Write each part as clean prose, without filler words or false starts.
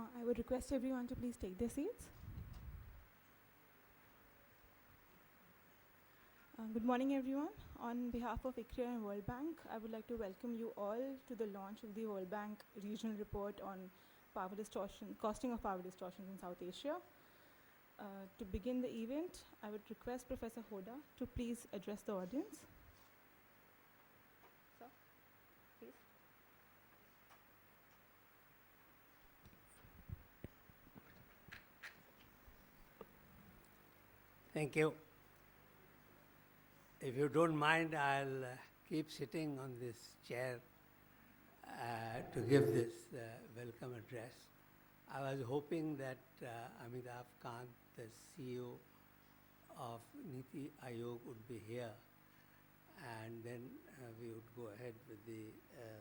I would request everyone to please take their seats. Good morning, everyone. On behalf of ICRIER and World Bank, I would like to welcome you all to the launch of the World Bank Regional Report on power distortion, costing of power distortions in South Asia. To begin the event, I would request Professor Hoda to please address the audience. Sir, please. Thank you. If you don't mind, I'll keep sitting on this chair to give this welcome address. I was hoping that Amitabh Kant, the CEO of Niti Aayog, would be here, and then we would go ahead with the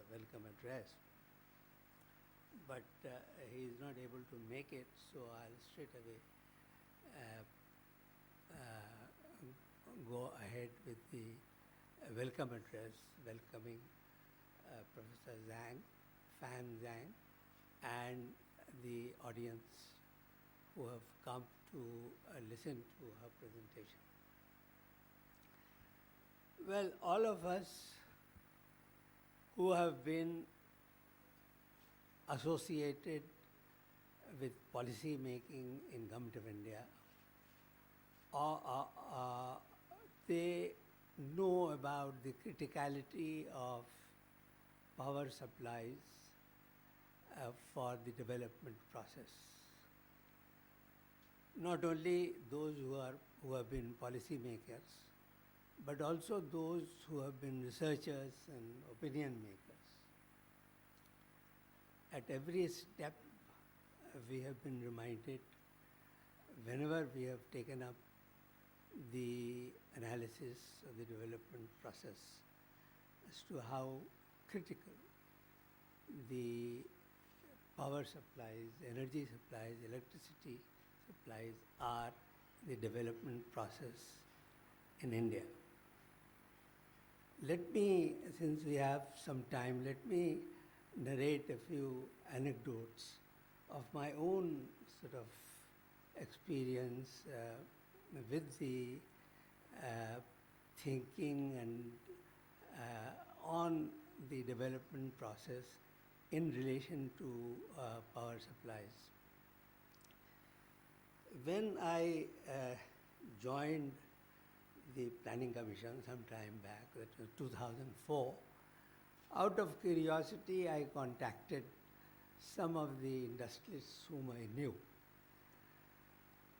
welcome address. But he is not able to make it, so I'll straight away go ahead with the welcome address, welcoming Professor Zhang, Fan Zhang, and the audience who have come to listen to her presentation. Well, all of us who have been associated with policy making in Government of India, they know about the criticality of power supplies for the development process. Not only those who have been policy makers, but also those who have been researchers and opinion makers. At every step, we have been reminded, whenever we have taken up the analysis of the development process, as to how critical the power supplies, energy supplies, electricity supplies are in the development process in India. Let me, since we have some time, let me narrate a few anecdotes of my own sort of experience with the thinking and on the development process in relation to power supplies. When I joined the Planning Commission some time back, that was 2004, out of curiosity I contacted some of the industrialists whom I knew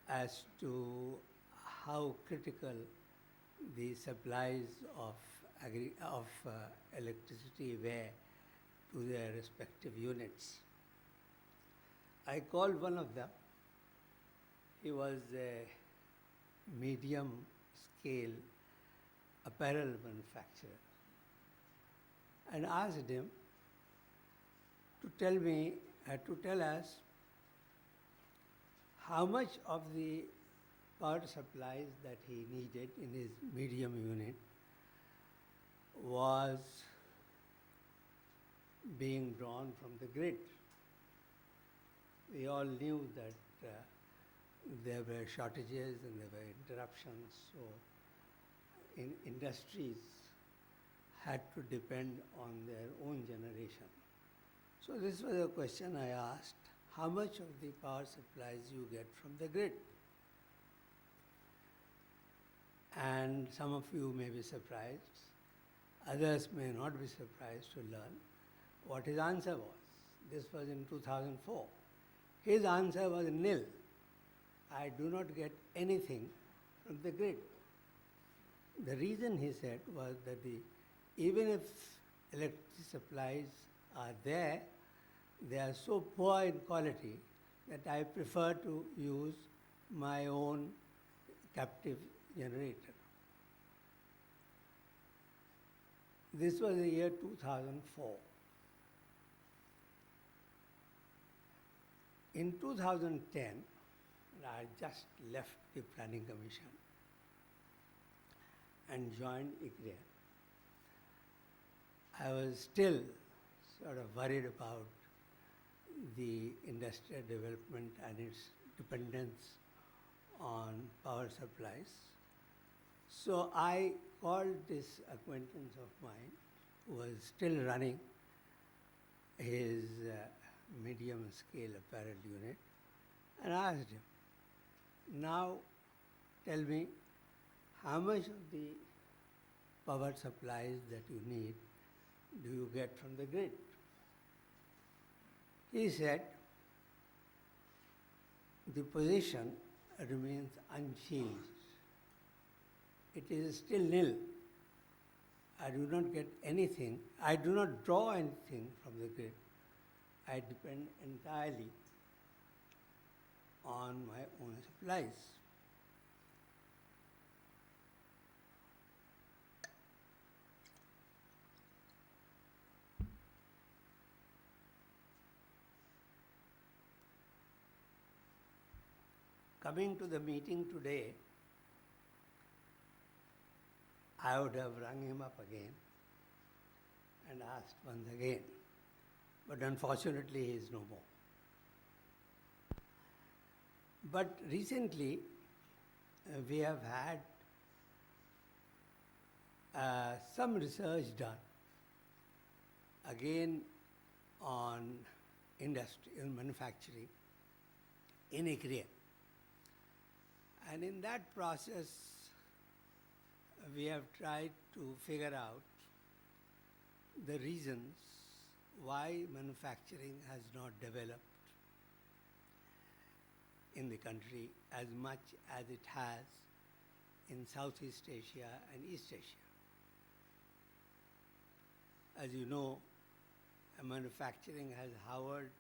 as to how critical the supplies of electricity were to their respective units. I called one of them. He was a medium-scale apparel manufacturer, and asked him to tell us how much of the power supplies that he needed in his medium unit was being drawn from the grid. We all knew that there were shortages and there were interruptions, so industries had to depend on their own generation. So this was a question I asked: how much of the power supplies you get from the grid? And some of you may be surprised, others may not be surprised to learn what his answer was. This was in 2004. His answer was nil. I do not get anything from the grid. The reason, he said, was that even if electricity supplies are there, they are so poor in quality that I prefer to use my own captive generator. This was the year 2004. In 2010, I just left the Planning Commission and joined ICRIER. I was still sort of worried about the industrial development and its dependence on power supplies. So I called this acquaintance of mine, who was still running his medium scale apparel unit, and asked him, now tell me, how much of the power supplies that you need do you get from the grid? He said, the position remains unchanged. It is still nil. I do not get anything. I do not draw anything from the grid. I depend entirely on my own supplies. Coming to the meeting today, I would have rung him up again and asked once again, but unfortunately he is no more. But recently we have had some research done again on industry and manufacturing in ICRIER. And in that process, we have tried to figure out the reasons why manufacturing has not developed in the country as much as it has in Southeast Asia and East Asia. As you know, manufacturing has hovered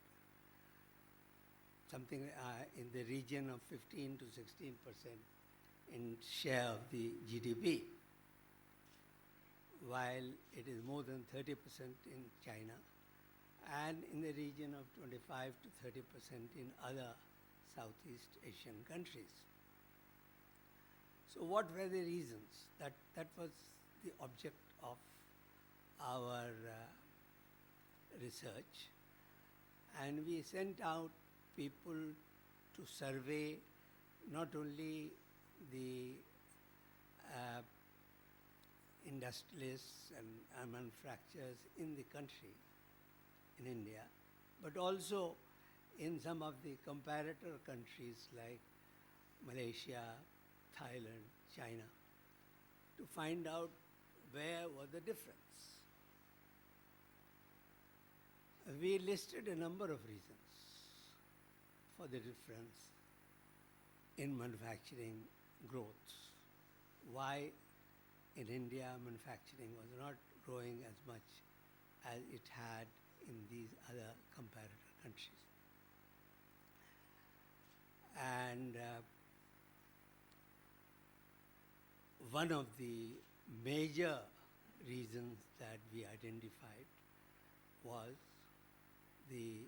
something in the region of 15 to 16% in share of the GDP, while it is more than 30% in China and in the region of 25 to 30% in other Southeast Asian countries. So what were the reasons? That was the object of our research, and we sent out people to survey not only the industrialists and manufacturers in the country, in India, but also in some of the comparator countries like Malaysia, Thailand, China, to find out where was the difference. We listed a number of reasons for the difference in manufacturing growth. Why in India manufacturing was not growing as much as it had in these other comparator countries. And one of the major reasons that we identified was the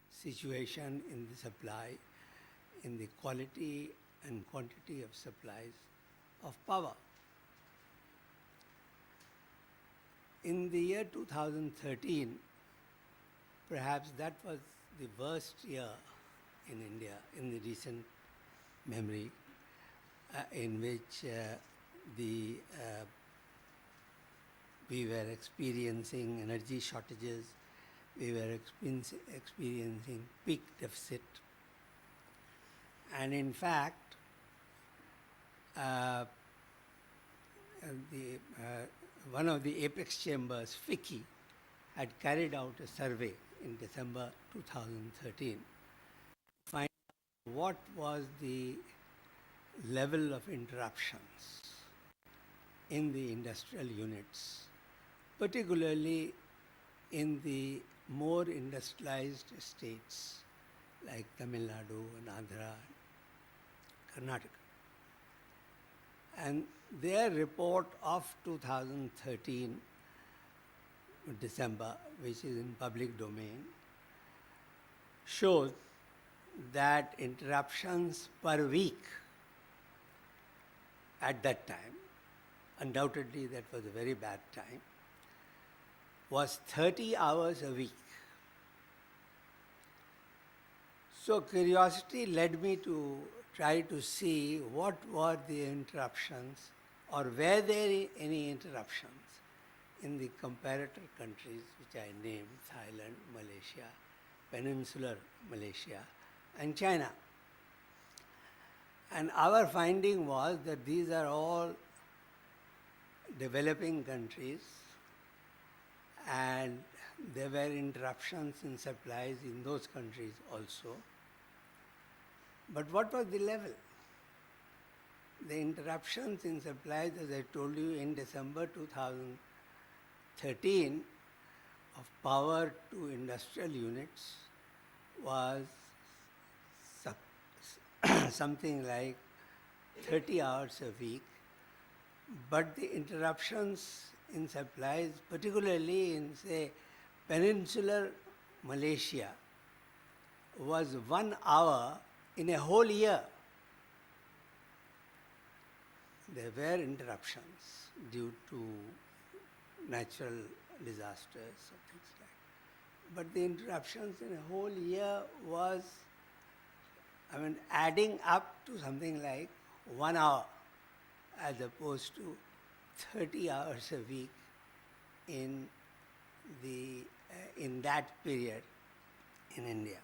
situation in the supply, in the quality and quantity of supplies of power. In the year 2013, perhaps that was the worst year in India in the recent memory, in which we were experiencing energy shortages, we were experiencing peak deficit, and in fact, one of the apex chambers, FICCI, had carried out a survey in December 2013 to find out what was the level of interruptions in the industrial units, particularly in the more industrialized states like Tamil Nadu and Andhra, Karnataka. And their report of 2013, December, which is in public domain, shows that interruptions per week at that time, undoubtedly that was a very bad time, was 30 hours a week. So curiosity led me to try to see what were the interruptions or were there any interruptions in the comparator countries which I named, Thailand, Malaysia, Peninsular Malaysia and China. And our finding was that these are all developing countries and there were interruptions in supplies in those countries also. But what was the level? The interruptions in supplies, as I told you, in December 2013 of power to industrial units was something like 30 hours a week. But the interruptions in supplies, particularly in, say, peninsular Malaysia, was 1 hour in a whole year. There were interruptions due to natural disasters or things like that. But the interruptions in a whole year was, adding up to something like 1 hour as opposed to 30 hours a week in that period in India.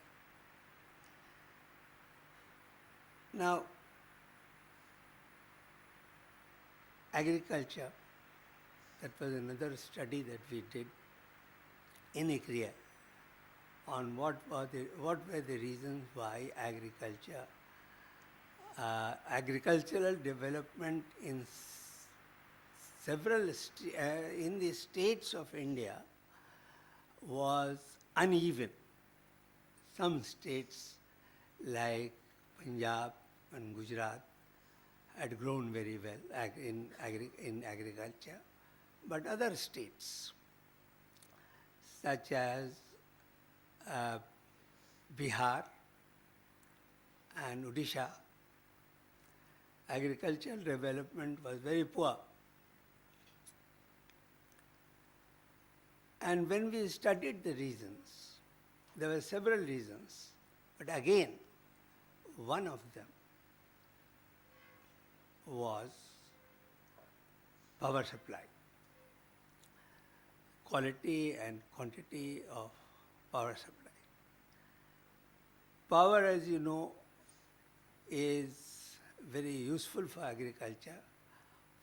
Now, agriculture, that was another study that we did in ICRIER on what were the reasons why agricultural development in in the states of India was uneven. Some states like Punjab and Gujarat had grown very well in agriculture, but other states such as Bihar and Odisha, agricultural development was very poor. And when we studied the reasons, there were several reasons, but again, one of them was power supply. Quality and quantity of power supply. Power, as you know, is very useful for agriculture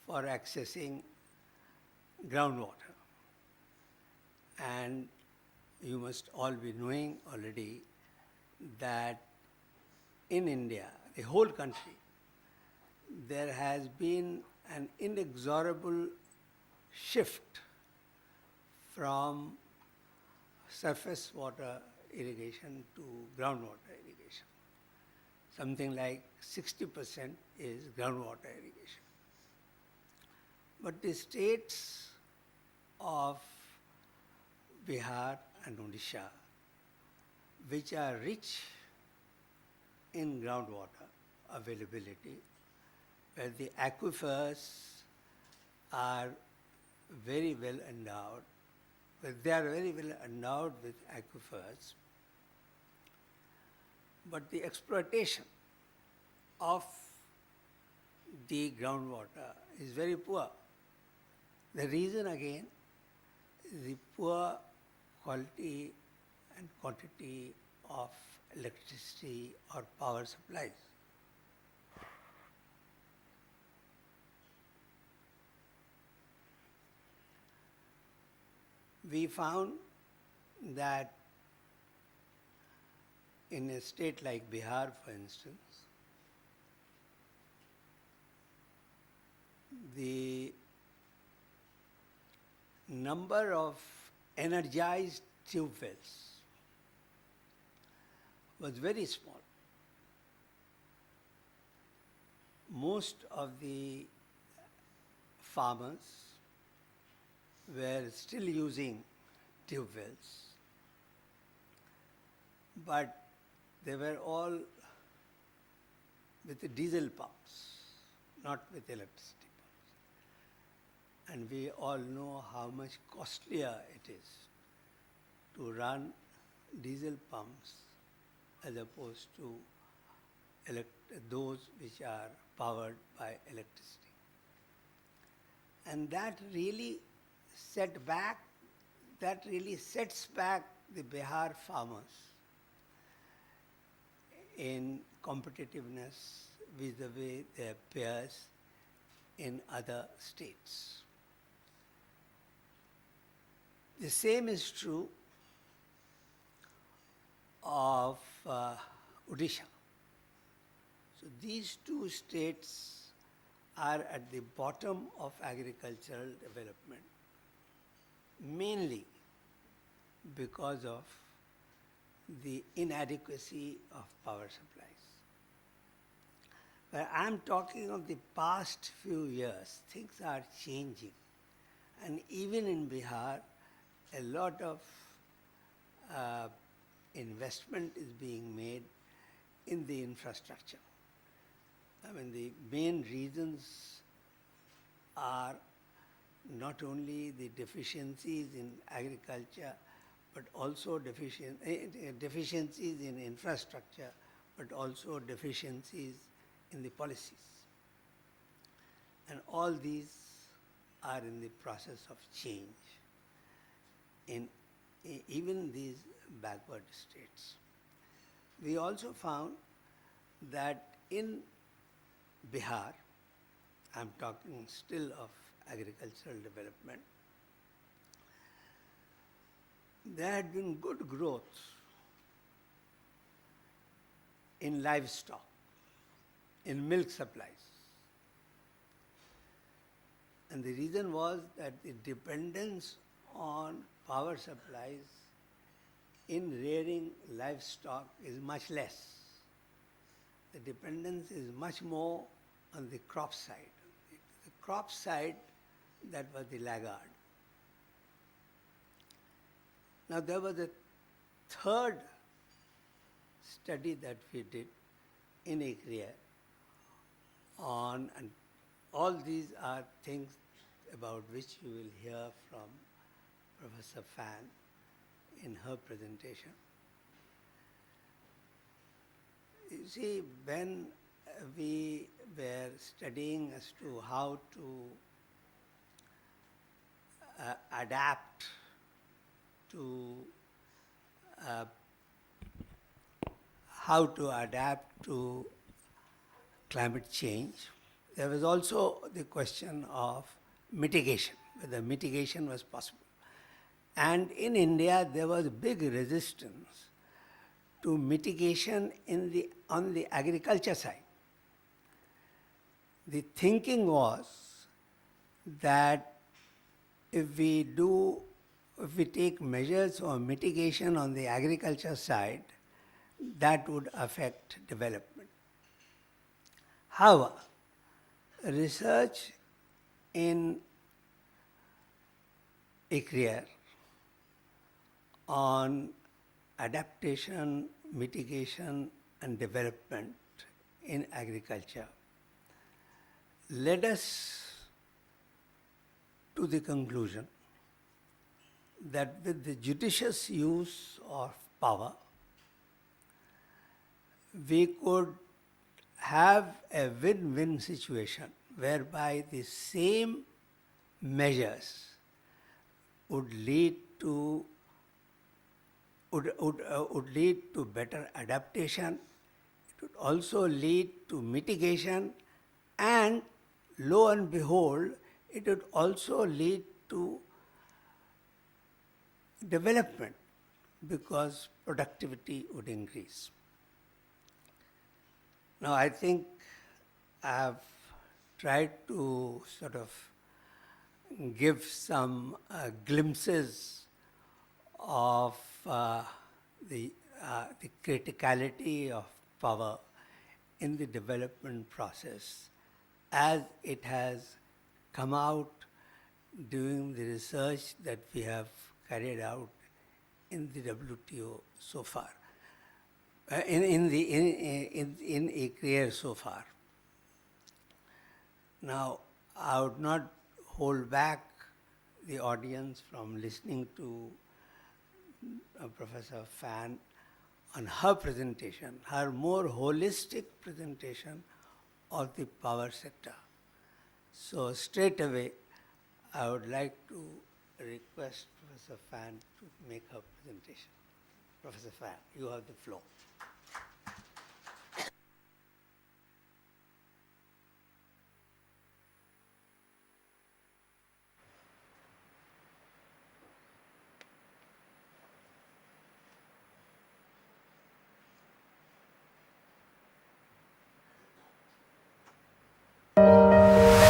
for accessing groundwater. And you must all be knowing already that in India, the whole country, there has been an inexorable shift from surface water irrigation to groundwater irrigation. Something like 60% is groundwater irrigation. But the states of Bihar and Odisha, which are rich in groundwater availability, where the aquifers are very well endowed, they are very well endowed with aquifers, but the exploitation of the groundwater is very poor. The reason again is the poor quality and quantity of electricity or power supplies. We found that in a state like Bihar, for instance, the number of energized tube wells was very small. Most of the farmers were still using tube wells, but they were all with the diesel pumps, not with electricity pumps. And we all know how much costlier it is to run diesel pumps as opposed to those which are powered by electricity. And that really sets back the Bihar farmers in competitiveness vis-a-vis their peers in other states. The same is true of Odisha. So these two states are at the bottom of agricultural development, mainly because of the inadequacy of power supplies. But I'm talking of the past few years. Things are changing. And even in Bihar, a lot of investment is being made in the infrastructure. I mean, the main reasons are not only the deficiencies in agriculture, but also deficiencies in infrastructure, but also deficiencies in the policies. And all these are in the process of change in even these backward states. We also found that in Bihar, I'm talking still of agricultural development, there had been good growth in livestock, in milk supplies. And the reason was that the dependence on power supplies in rearing livestock is much less. The dependence is much more on the crop side. The crop side, that was the laggard. Now there was a third study that we did in ICRIER on, and all these are things about which you will hear from Professor Fan in her presentation. You see, when we were studying as to how to adapt to climate change, there was also the question of mitigation, whether mitigation was possible. And in India, there was big resistance to mitigation on the agriculture side. The thinking was that if we take measures for mitigation on the agriculture side, that would affect development. However, research in ICRIER on adaptation, mitigation and development in agriculture led us to the conclusion that with the judicious use of power, we could have a win-win situation whereby the same measures would lead to better adaptation. It would also lead to mitigation, and lo and behold, it would also lead to development because productivity would increase. Now, I think I have tried to sort of give some glimpses of the criticality of power in the development process as it has come out during the research that we have carried out in the WTO so far, in ICRIER so far. Now, I would not hold back the audience from listening to Professor Fan on her presentation, her more holistic presentation of the power sector. So straight away, I would like to request Professor Fan to make her presentation. Professor Fan, you have the floor.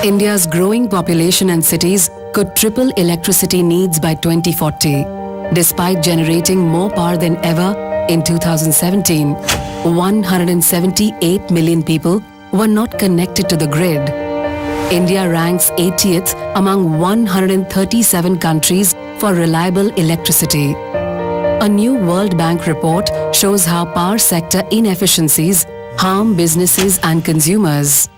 India's growing population and cities could triple electricity needs by 2040. Despite generating more power than ever, in 2017, 178 million people were not connected to the grid. India ranks 80th among 137 countries for reliable electricity. A new World Bank report shows how power sector inefficiencies harm businesses and consumers.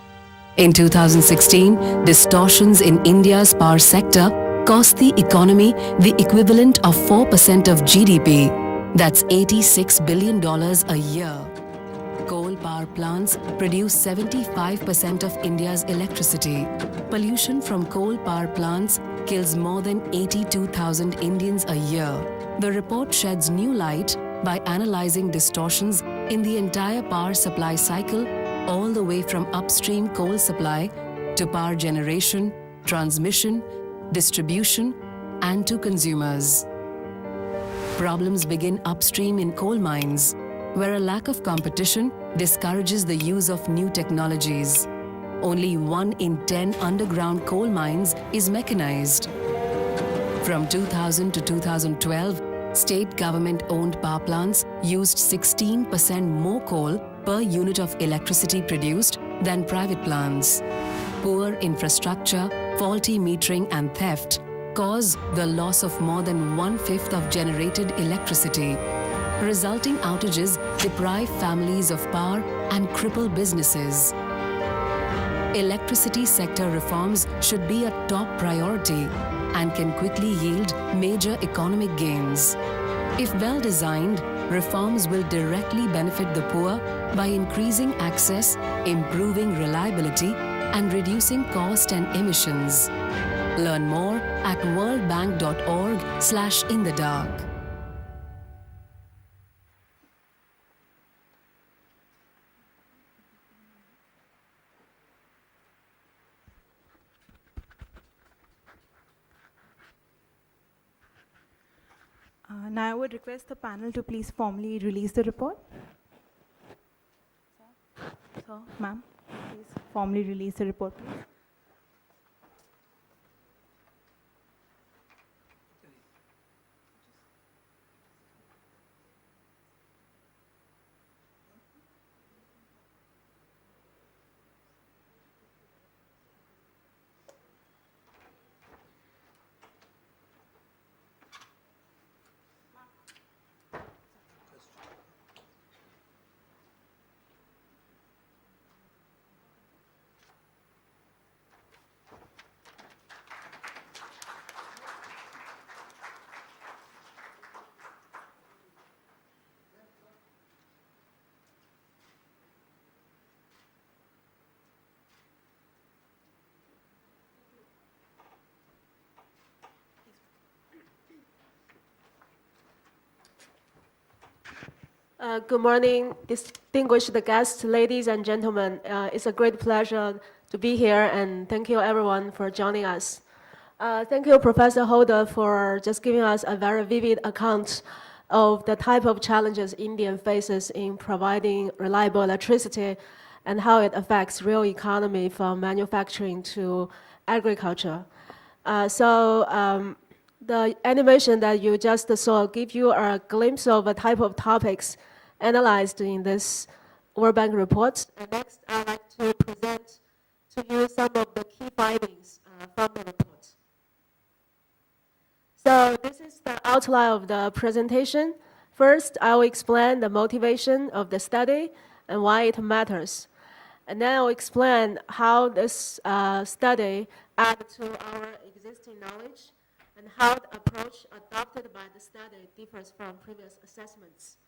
In 2016, distortions in India's power sector cost the economy the equivalent of 4% of GDP. That's $86 billion a year. Coal power plants produce 75% of India's electricity. Pollution from coal power plants kills more than 82,000 Indians a year. The report sheds new light by analyzing distortions in the entire power supply cycle, all the way from upstream coal supply to power generation, transmission, distribution, and to consumers. Problems begin upstream in coal mines, where a lack of competition discourages the use of new technologies. Only 1 in 10 underground coal mines is mechanized. From 2000 to 2012, state government-owned power plants used 16% more coal per unit of electricity produced than private plants. Poor infrastructure, faulty metering and theft cause the loss of more than 1/5 of generated electricity. Resulting outages deprive families of power and cripple businesses. Electricity sector reforms should be a top priority and can quickly yield major economic gains. If well designed, reforms will directly benefit the poor by increasing access, improving reliability, and reducing cost and emissions. Learn more at worldbank.org/inthedark. Now I would request the panel to please formally release the report. So, ma'am, please formally release the report, please. Good morning, distinguished guests, ladies and gentlemen. It's a great pleasure to be here, and thank you everyone for joining us. Thank you, Professor Hoda, for just giving us a very vivid account of the type of challenges India faces in providing reliable electricity and how it affects real economy from manufacturing to agriculture. The animation that you just saw give you a glimpse of a type of topics analyzed in this World Bank report. And next, I'd like to present to you some of the key findings from the report. So this is the outline of the presentation. First, I will explain the motivation of the study and why it matters. And then I'll explain how this study adds to our existing knowledge and how the approach adopted by the study differs from previous assessments.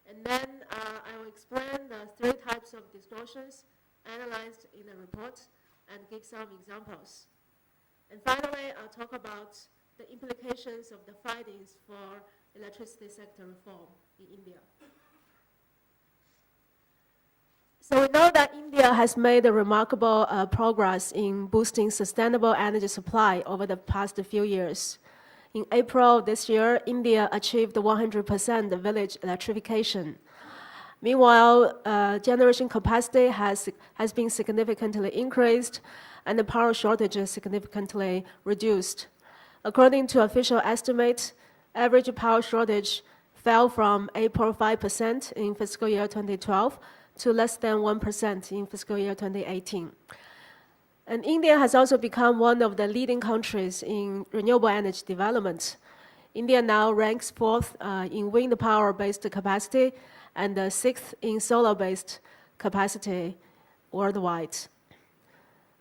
And then I will explain the 3 types of distortions analyzed in the report and give some examples. And finally, I'll talk about the implications of the findings for electricity sector reform in India. So we know that India has made a remarkable progress in boosting sustainable energy supply over the past few years. In April this year, India achieved 100% village electrification. Meanwhile, generation capacity has been significantly increased and the power shortage is significantly reduced. According to official estimates, average power shortage fell from 8.5% in fiscal year 2012 to less than 1% in fiscal year 2018. And India has also become one of the leading countries in renewable energy development. India now ranks 4th in wind power-based capacity and 6th in solar-based capacity worldwide.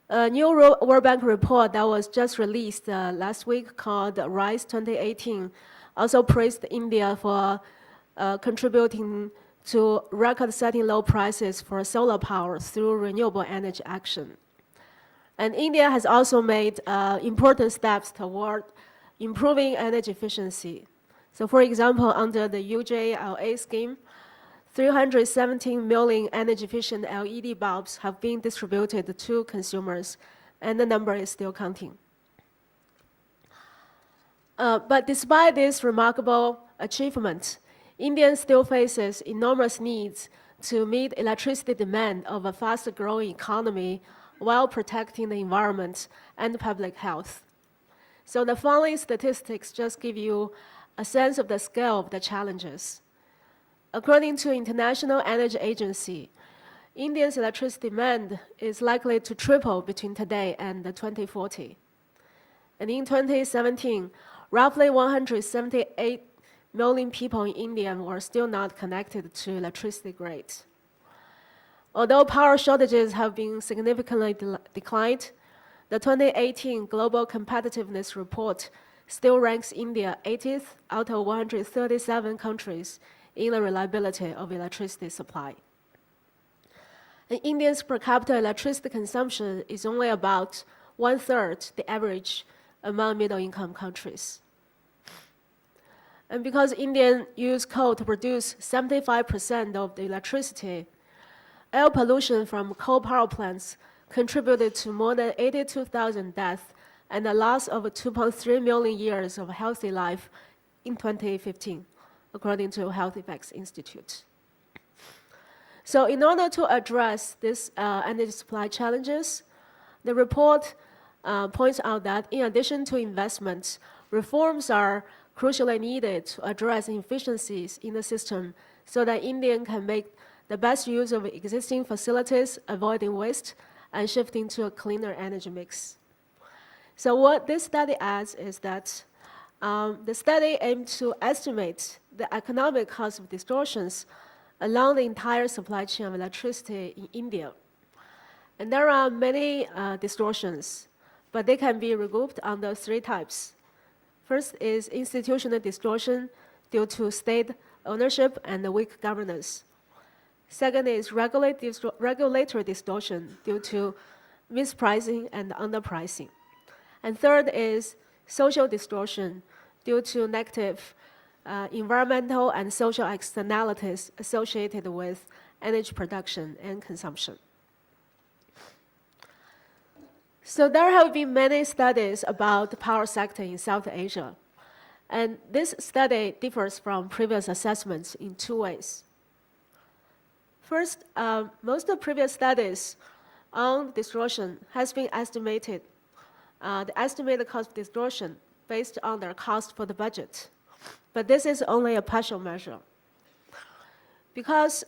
A new World Bank report that was just released last week called RISE 2018 also praised India for contributing to record-setting low prices for solar power through renewable energy action. And India has also made important steps toward improving energy efficiency. So for example, under the UJLA scheme, 317 million energy-efficient LED bulbs have been distributed to consumers, and the number is still counting. But despite this remarkable achievement, India still faces enormous needs to meet electricity demand of a fast-growing economy while protecting the environment and public health. So the following statistics just give you a sense of the scale of the challenges. According to International Energy Agency, India's electricity demand is likely to triple between today and 2040. And in 2017, roughly 178 million people in India were still not connected to electricity grid. Although power shortages have been significantly declined, the 2018 Global Competitiveness Report still ranks India 80th out of 137 countries in the reliability of electricity supply. And India's per capita electricity consumption is only about 1/3 the average among middle-income countries. And because Indians use coal to produce 75% of the electricity, air pollution from coal power plants contributed to more than 82,000 deaths and the loss of 2.3 million years of healthy life in 2015, according to Health Effects Institute. So in order to address these energy supply challenges, the report points out that in addition to investments, reforms are crucially needed to address inefficiencies in the system so that India can make the best use of existing facilities, avoiding waste, and shifting to a cleaner energy mix. So what this study adds is that the study aimed to estimate the economic cost of distortions along the entire supply chain of electricity in India. And there are many distortions, but they can be regrouped under 3 types. First is institutional distortion due to state ownership and weak governance. Second is regulatory distortion due to mispricing and underpricing. And third is social distortion due to negative environmental and social externalities associated with energy production and consumption. So there have been many studies about the power sector in South Asia. And this study differs from previous assessments in 2 ways. First, most of previous studies on distortion has been estimated, the estimated cost of distortion based on their cost for the budget. But this is only a partial measure. Because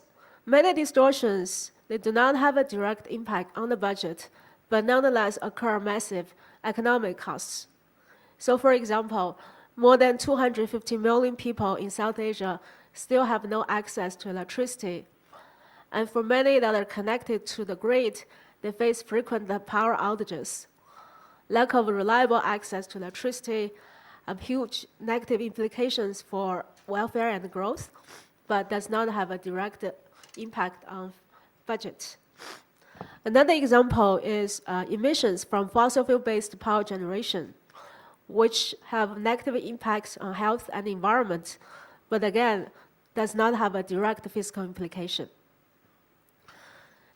many distortions, they do not have a direct impact on the budget, but nonetheless occur massive economic costs. So for example, more than 250 million people in South Asia still have no access to electricity. And for many that are connected to the grid, they face frequent power outages. Lack of reliable access to electricity have huge negative implications for welfare and growth. but does not have a direct impact on budget. Another example is emissions from fossil fuel-based power generation, which have negative impacts on health and environment, but again, does not have a direct fiscal implication.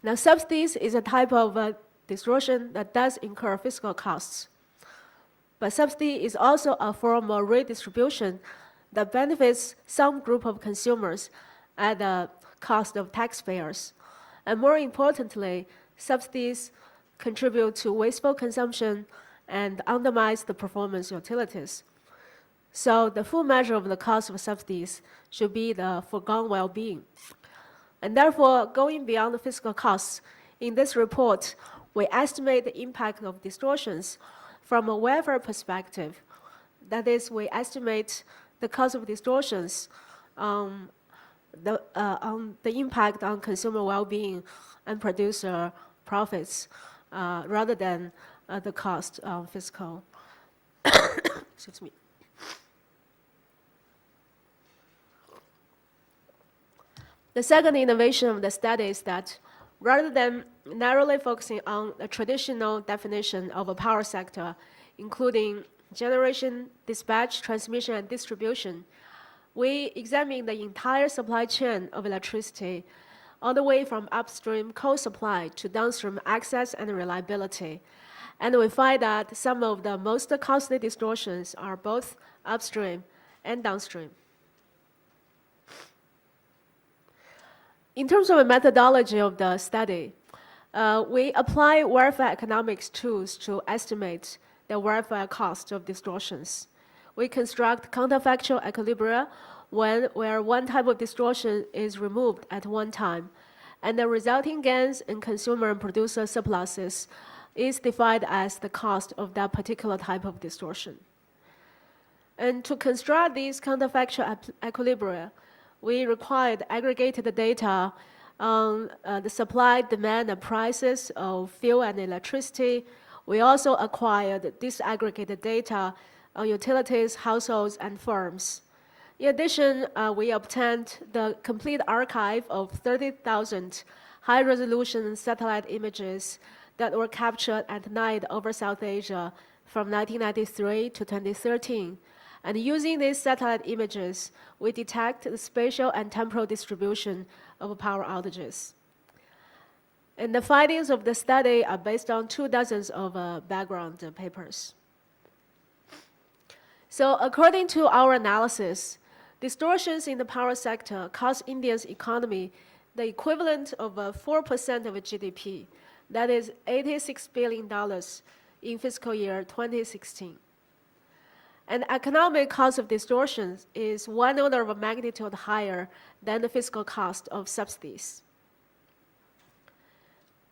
Now, subsidies is a type of distortion that does incur fiscal costs. But subsidy is also a form of redistribution that benefits some group of consumers at the cost of taxpayers. And more importantly, subsidies contribute to wasteful consumption and undermines the performance utilities. So the full measure of the cost of subsidies should be the foregone well-being. And therefore, going beyond the fiscal costs, in this report, we estimate the impact of distortions from a welfare perspective. That is, we estimate the cost of distortions on the impact on consumer well-being and producer profits, rather than the cost of fiscal. Excuse me. The second innovation of the study is that rather than narrowly focusing on the traditional definition of a power sector, including generation, dispatch, transmission, and distribution, we examine the entire supply chain of electricity, all the way from upstream coal supply to downstream access and reliability. And we find that some of the most costly distortions are both upstream and downstream. In terms of the methodology of the study, we apply welfare economics tools to estimate the welfare cost of distortions. We construct counterfactual equilibria where one type of distortion is removed at one time, and the resulting gains in consumer and producer surpluses is defined as the cost of that particular type of distortion. And to construct these counterfactual equilibria, we required aggregated data on the supply, demand, and prices of fuel and electricity. We also acquired disaggregated data on utilities, households, and firms. In addition, we obtained the complete archive of 30,000 high-resolution satellite images that were captured at night over South Asia from 1993 to 2013. And using these satellite images, we detect the spatial and temporal distribution of power outages. And the findings of the study are based on 24 of background papers. So according to our analysis, distortions in the power sector cost India's economy the equivalent of 4% of GDP, that is $86 billion in fiscal year 2016. And economic cost of distortions is 1 order of magnitude higher than the fiscal cost of subsidies.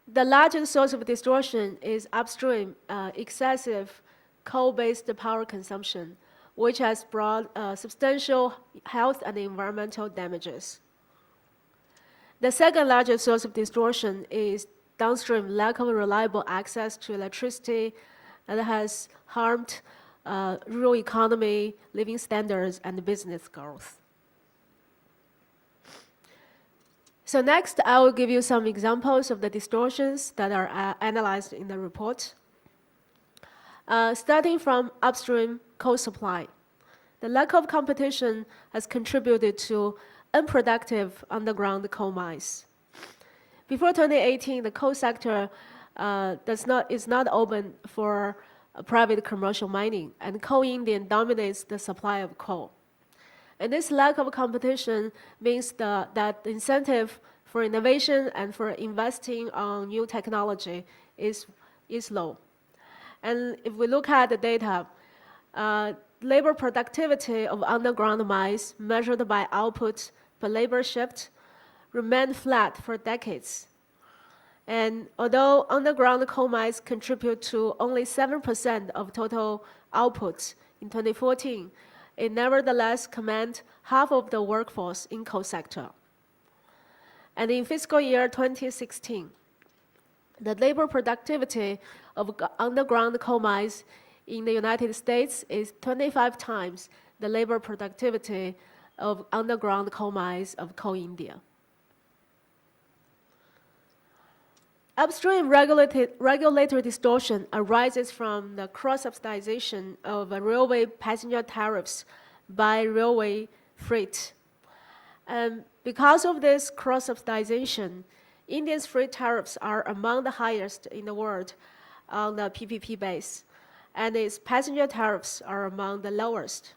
The largest source of distortion is upstream excessive coal-based power consumption, which has brought substantial health and environmental damages. The second largest source of distortion is downstream lack of reliable access to electricity that has harmed rural economy, living standards, and business growth. So next, I will give you some examples of the distortions that are analyzed in the report. Starting from upstream coal supply. The lack of competition has contributed to unproductive underground coal mines. Before 2018, the coal sector is not open for private commercial mining, and coal Indian dominates the supply of coal. And this lack of competition means that the incentive for innovation and for investing on new technology is low. And if we look at the data, labor productivity of underground mines measured by output per labor shift remained flat for decades. And although underground coal mines contribute to only 7% of total output in 2014, it nevertheless command half of the workforce in coal sector. And in fiscal year 2016, the labor productivity of underground coal mines in the United States is 25 times the labor productivity of underground coal mines of Coal India. Upstream regulatory distortion arises from the cross-subsidization of railway passenger tariffs by railway freight. And because of this cross-subsidization, India's freight tariffs are among the highest in the world on the PPP base, and its passenger tariffs are among the lowest.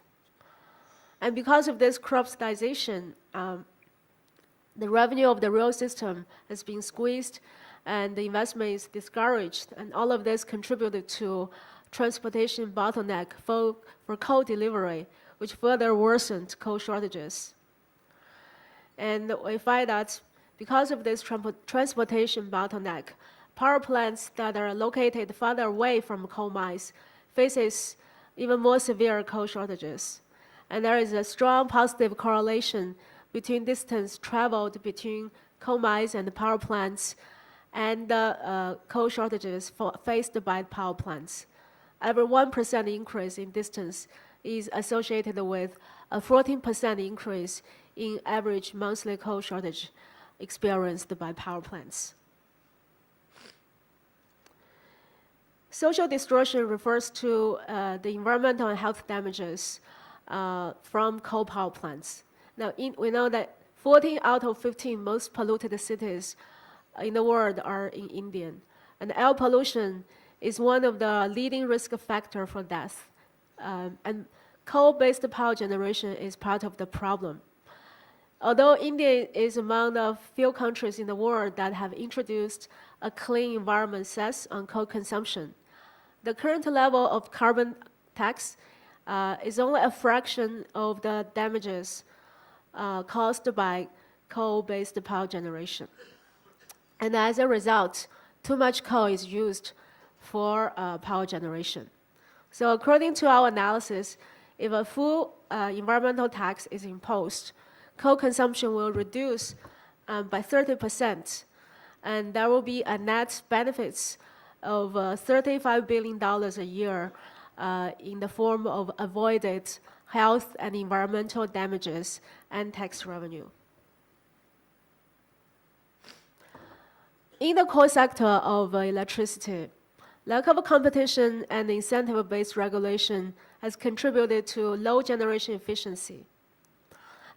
And because of this cross-subsidization, the revenue of the rail system has been squeezed, and the investment is discouraged, and all of this contributed to transportation bottleneck for coal delivery, which further worsened coal shortages. And we find that because of this transportation bottleneck, power plants that are located farther away from coal mines faces even more severe coal shortages. And there is a strong positive correlation between distance traveled between coal mines and power plants and the coal shortages faced by power plants. Every 1% increase in distance is associated with a 14% increase in average monthly coal shortage experienced by power plants. Social distortion refers to the environmental and health damages from coal power plants. Now, we know that 14 out of 15 most polluted cities in the world are in India, and air pollution is one of the leading risk factor for death. And coal-based power generation is part of the problem. Although India is among the few countries in the world that have introduced a clean environment cess on coal consumption, the current level of carbon tax is only a fraction of the damages caused by coal-based power generation. And as a result, too much coal is used for power generation. So according to our analysis, if a full environmental tax is imposed, coal consumption will reduce by 30%, and there will be a net benefits of $35 billion a year in the form of avoided health and environmental damages and tax revenue. In the core sector of electricity, lack of competition and incentive-based regulation has contributed to low generation efficiency.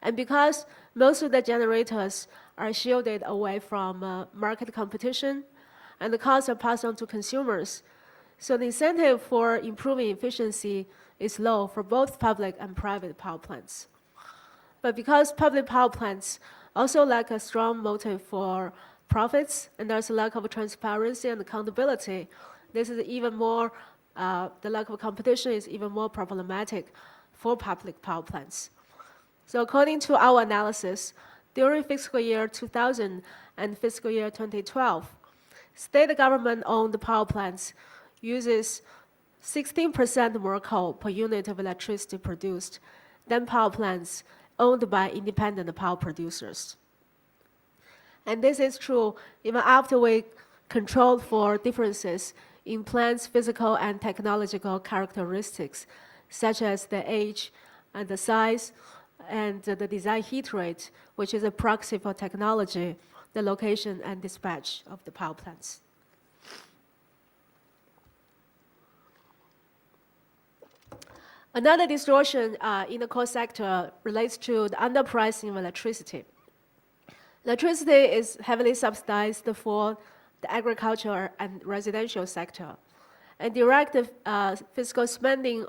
And because most of the generators are shielded away from market competition, and the costs are passed on to consumers, so the incentive for improving efficiency is low for both public and private power plants. But because public power plants also lack a strong motive for profits, and there's a lack of transparency and accountability, this is even more, the lack of competition is even more problematic for public power plants. So according to our analysis, during fiscal year 2000 and fiscal year 2012, state government-owned power plants uses 16% more coal per unit of electricity produced than power plants owned by independent power producers. And this is true even after we controlled for differences in plants' physical and technological characteristics, such as the age and the size and the design heat rate, which is a proxy for technology, the location and dispatch of the power plants. Another distortion in the core sector relates to the underpricing of electricity. Electricity is heavily subsidized for the agriculture and residential sector, and direct fiscal spending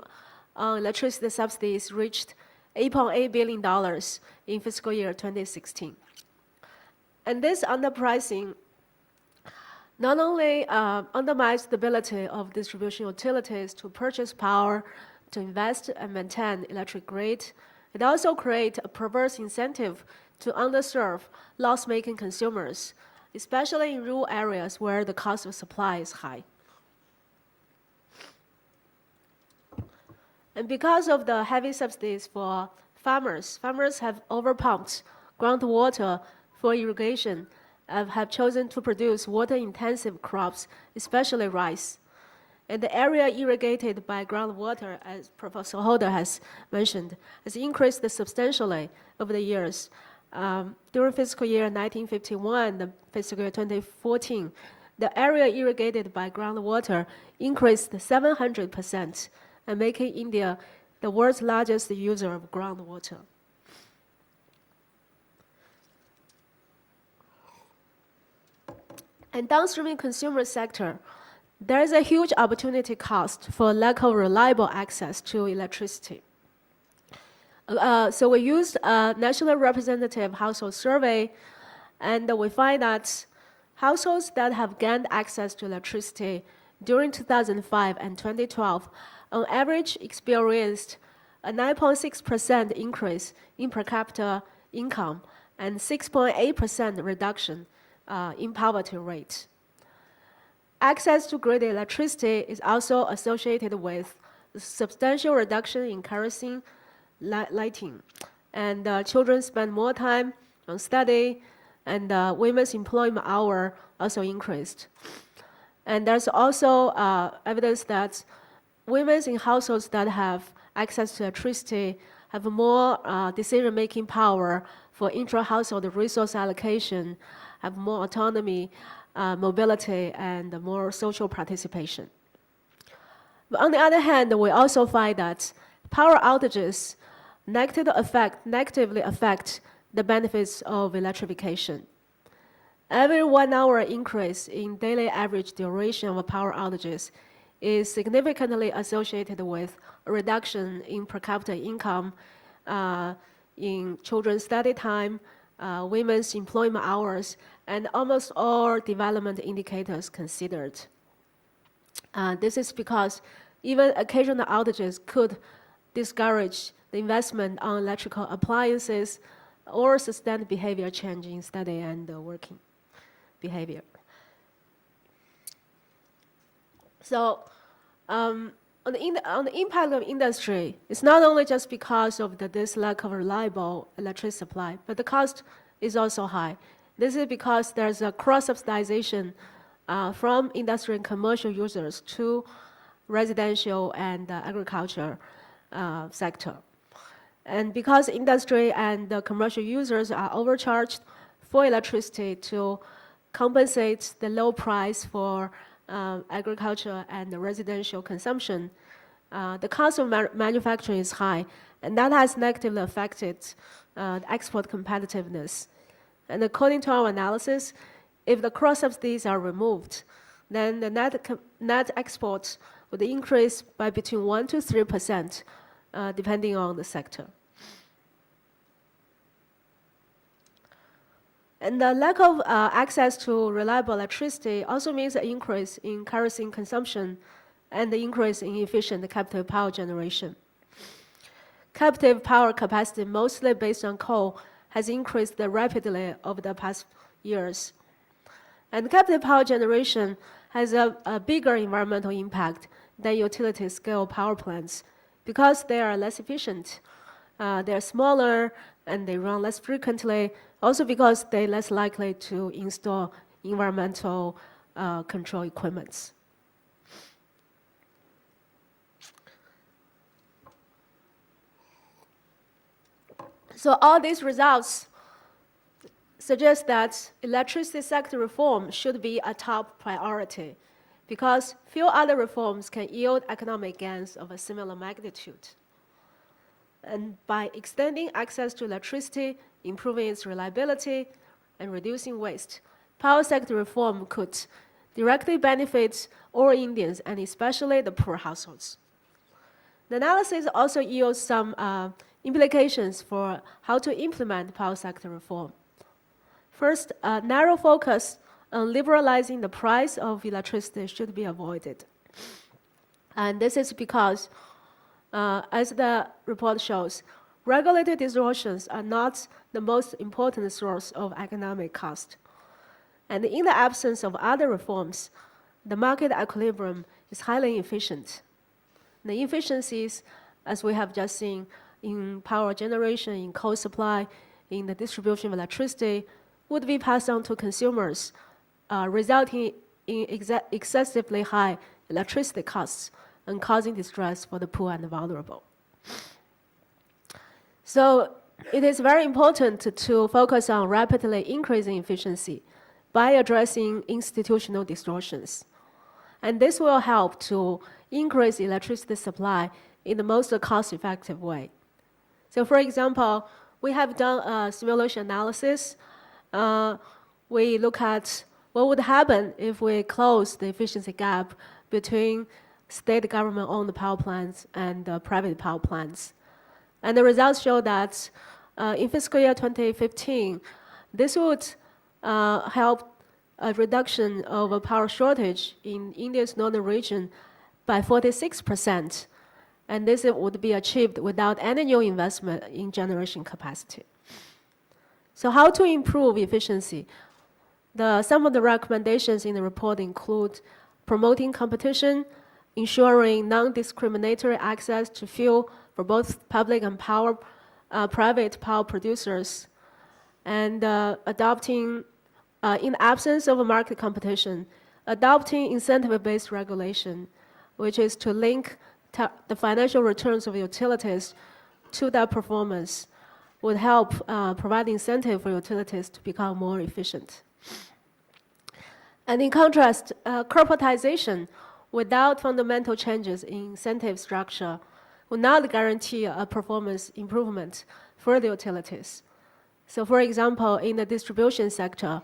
on electricity subsidies reached $8.8 billion in fiscal year 2016. And this underpricing not only undermines the ability of distribution utilities to purchase power, to invest and maintain electric grid, it also creates a perverse incentive to underserve loss-making consumers, especially in rural areas where the cost of supply is high. And because of the heavy subsidies for farmers have overpumped groundwater for irrigation and have chosen to produce water-intensive crops, especially rice. And the area irrigated by groundwater, as Professor Hoda has mentioned, has increased substantially over the years. During fiscal year 1951, the fiscal year 2014, the area irrigated by groundwater increased 700%, and making India the world's largest user of groundwater. And downstream consumer sector, there is a huge opportunity cost for lack of reliable access to electricity. So we used a national representative household survey, and we find that households that have gained access to electricity during 2005 and 2012 on average experienced a 9.6% increase in per capita income and 6.8% reduction in poverty rate. Access to grid electricity is also associated with substantial reduction in kerosene lighting, and children spend more time on study, and women's employment hour also increased. And there's also evidence that women in households that have access to electricity have more decision-making power for intra-household resource allocation, have more autonomy, mobility, and more social participation. But on the other hand, we also find that power outages negatively affect the benefits of electrification. Every 1 hour increase in daily average duration of power outages is significantly associated with a reduction in per capita income, in children's study time, women's employment hours, and almost all development indicators considered. This is because even occasional outages could discourage the investment on electrical appliances or sustained behavior change in study and working behavior. So on the impact of industry, it's not only just because of this lack of reliable electricity supply, but the cost is also high. This is because there's a cross-subsidization from industry and commercial users to residential and agriculture sector. And because industry and the commercial users are overcharged for electricity to compensate the low price for agriculture and the residential consumption, the cost of manufacturing is high, and that has negatively affected export competitiveness. And according to our analysis, if the cross-subsidies are removed, then the net exports would increase by between 1% to 3%, depending on the sector. And the lack of access to reliable electricity also means an increase in kerosene consumption and the increase in efficient captive power generation. Captive power capacity, mostly based on coal, has increased rapidly over the past years. And captive power generation has a bigger environmental impact than utility-scale power plants because they are less efficient, they're smaller, and they run less frequently, also because they're less likely to install environmental control equipment. So all these results suggest that electricity sector reform should be a top priority because few other reforms can yield economic gains of a similar magnitude. And by extending access to electricity, improving its reliability, and reducing waste, power sector reform could directly benefit all Indians and especially the poor households. The analysis also yields some implications for how to implement power sector reform. First, a narrow focus on liberalizing the price of electricity should be avoided. And this is because, as the report shows, regulated distortions are not the most important source of economic cost. And in the absence of other reforms, the market equilibrium is highly inefficient. The inefficiencies, as we have just seen in power generation, in coal supply, in the distribution of electricity, would be passed on to consumers, resulting in excessively high electricity costs and causing distress for the poor and the vulnerable. So it is very important to focus on rapidly increasing efficiency by addressing institutional distortions. And this will help to increase electricity supply in the most cost-effective way. So for example, we have done a simulation analysis. We look at what would happen if we close the efficiency gap between state government-owned power plants and private power plants. And the results show that in fiscal year 2015, this would help a reduction of a power shortage in India's northern region by 46%. And this would be achieved without any new investment in generation capacity. So how to improve efficiency? Some of the recommendations in the report include promoting competition, ensuring non-discriminatory access to fuel for both public and private power producers, and adopting, in absence of a market competition, adopting incentive-based regulation, which is to link the financial returns of utilities to their performance, would help provide incentive for utilities to become more efficient. And in contrast, corporatization without fundamental changes in incentive structure will not guarantee a performance improvement for the utilities. So for example, in the distribution sector,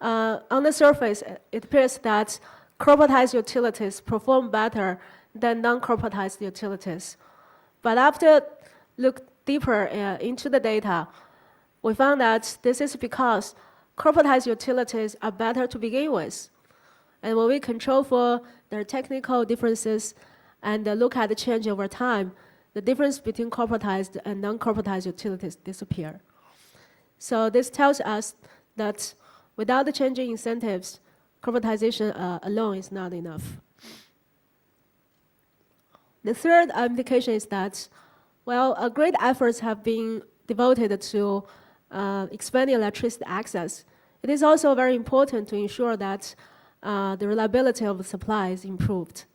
on the surface, it appears that corporatized utilities perform better than non-corporatized utilities. But after look deeper into the data, we found that this is because corporatized utilities are better to begin with. And when we control for their technical differences and look at the change over time, the difference between corporatized and non-corporatized utilities disappear. So this tells us that without the changing incentives, corporatization alone is not enough. The third implication is that, well, great efforts have been devoted to expanding electricity access. It is also very important to ensure that the reliability of the supply is improved.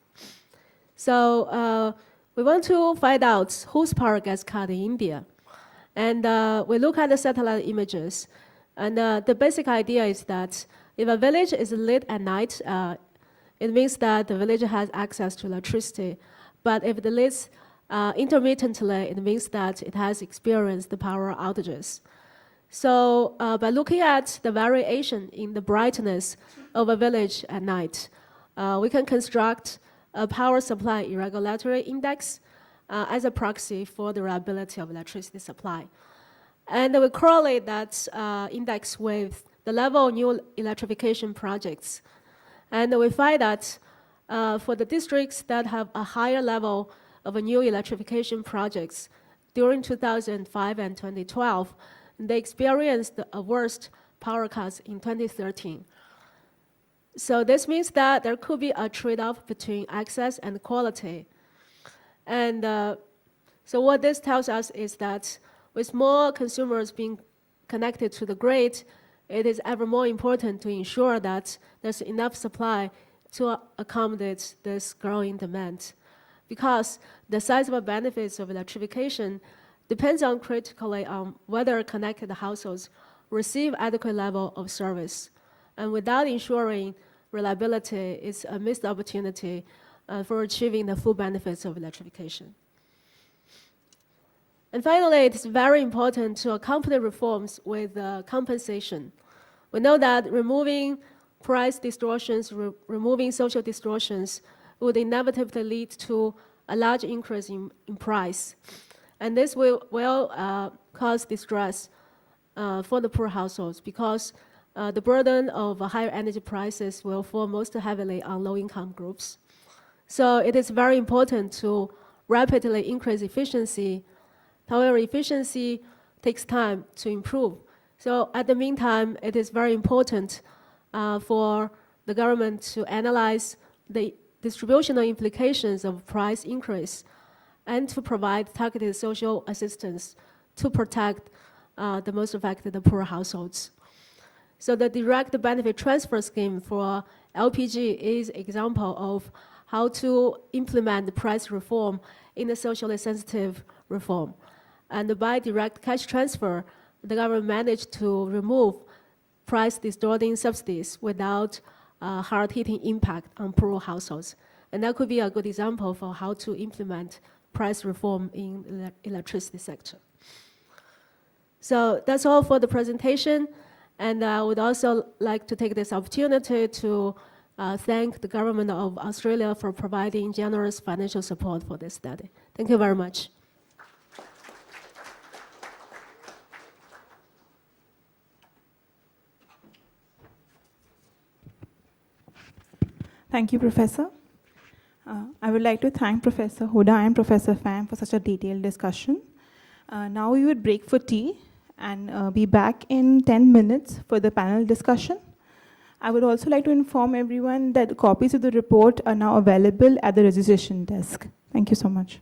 So we want to find out whose power gets cut in India. And we look at the satellite images. And the basic idea is that if a village is lit at night, it means that the village has access to electricity. But if it lit intermittently, it means that it has experienced the power outages. So by looking at the variation in the brightness of a village at night, we can construct a power supply irregularity index as a proxy for the reliability of electricity supply. And we correlate that index with the level of new electrification projects. And we find that for the districts that have a higher level of new electrification projects during 2005 and 2012, they experienced a worst power cuts in 2013. So this means that there could be a trade-off between access and quality. And so what this tells us is that with more consumers being connected to the grid, it is ever more important to ensure that there's enough supply to accommodate this growing demand. Because the sizable benefits of electrification depends on critically on whether connected households receive adequate level of service. And without ensuring reliability, it's a missed opportunity for achieving the full benefits of electrification. And finally, it's very important to accompany reforms with compensation. We know that removing price distortions, removing social distortions would inevitably lead to a large increase in price. And this will cause distress for the poor households because the burden of higher energy prices will fall most heavily on low-income groups. So it is very important to rapidly increase efficiency. However, efficiency takes time to improve. So at the meantime, it is very important for the government to analyze the distributional implications of price increase and to provide targeted social assistance to protect the most affected poor households. So the direct benefit transfer scheme for LPG is an example of how to implement the price reform in a socially sensitive reform. And by direct cash transfer, the government managed to remove price distorting subsidies without hard-hitting impact on poor households. And that could be a good example for how to implement price reform in the electricity sector. So that's all for the presentation. And I would also like to take this opportunity to thank the government of Australia for providing generous financial support for this study. Thank you very much. Thank you, Professor. I would like to thank Professor Hoda and Professor Pham for such a detailed discussion. Now we would break for tea and be back in 10 minutes for the panel discussion. I would also like to inform everyone that copies of the report are now available at the registration desk. Thank you so much.